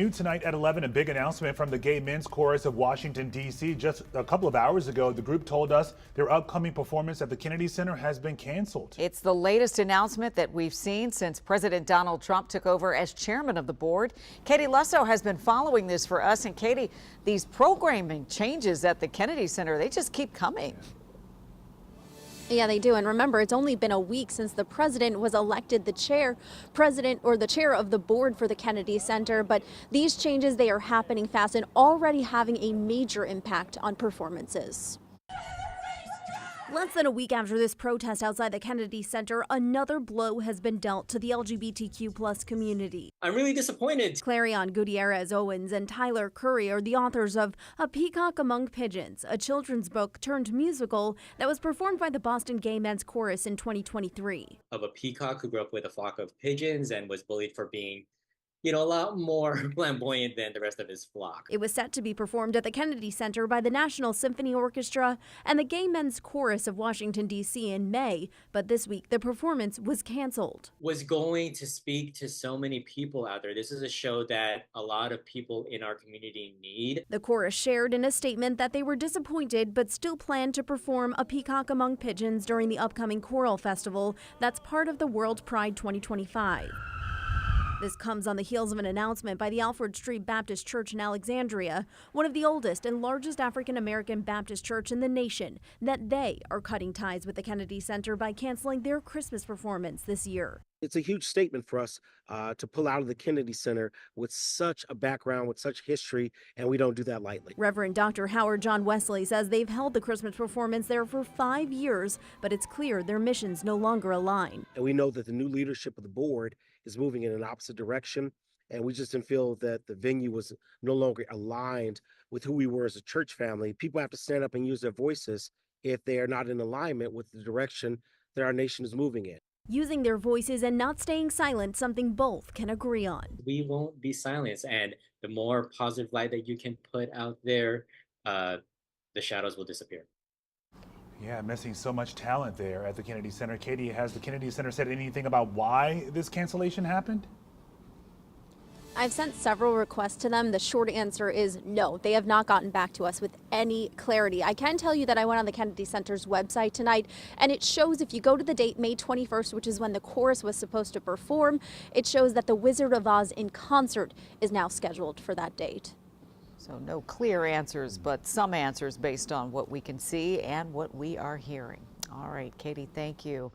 New tonight at 11, a big announcement from the Gay Men's Chorus of Washington, D.C. Just a couple of hours ago, the group told us their upcoming performance at the Kennedy Center has been canceled. It's the latest announcement that we've seen since President Donald Trump took over as chairman of the board. Katie Lusso has been following this for us. And Katie, these programming changes at the Kennedy Center, they just keep coming. Yeah, they do. And remember, it's only been a week since the president was elected the chair of the board for the Kennedy Center. But these changes, they are happening fast and already having a major impact on performances. Less than a week after this protest outside the Kennedy Center, another blow has been dealt to the LGBTQ+ community. I'm really disappointed. Clarion Gutierrez Owens and Tyler Curry are the authors of A Peacock Among Pigeons, a children's book turned musical that was performed by the Boston Gay Men's Chorus in 2023. Of a peacock who grew up with a flock of pigeons and was bullied for being, a lot more flamboyant than the rest of his flock. It was set to be performed at the Kennedy Center by the National Symphony Orchestra and the Gay Men's Chorus of Washington, D.C. in May, but this week the performance was canceled. Was going to speak to so many people out there. This is a show that a lot of people in our community need. The chorus shared in a statement that they were disappointed but still plan to perform A Peacock Among Pigeons during the upcoming choral festival that's part of the World Pride 2025. This comes on the heels of an announcement by the Alfred Street Baptist Church in Alexandria, one of the oldest and largest African-American Baptist church in the nation, that they are cutting ties with the Kennedy Center by canceling their Christmas performance this year. It's a huge statement for us to pull out of the Kennedy Center with such a background, with such history, and we don't do that lightly. Reverend Dr. Howard John Wesley says they've held the Christmas performance there for 5 years, but it's clear their missions no longer align. And we know that the new leadership of the board is moving in an opposite direction, and we just didn't feel that the venue was no longer aligned with who we were as a church family. People have to stand up and use their voices if they are not in alignment with the direction that our nation is moving in. Using their voices and not staying silent, something both can agree on. We won't be silenced, and the more positive light that you can put out there, the shadows will disappear. Yeah, missing so much talent there at the Kennedy Center. Katie, has the Kennedy Center said anything about why this cancellation happened? I've sent several requests to them. The short answer is no. They have not gotten back to us with any clarity. I can tell you that I went on the Kennedy Center's website tonight, and it shows, if you go to the date May 21st, which is when the chorus was supposed to perform, it shows that the Wizard of Oz in concert is now scheduled for that date. So no clear answers, but some answers based on what we can see and what we are hearing. All right, Katie, thank you.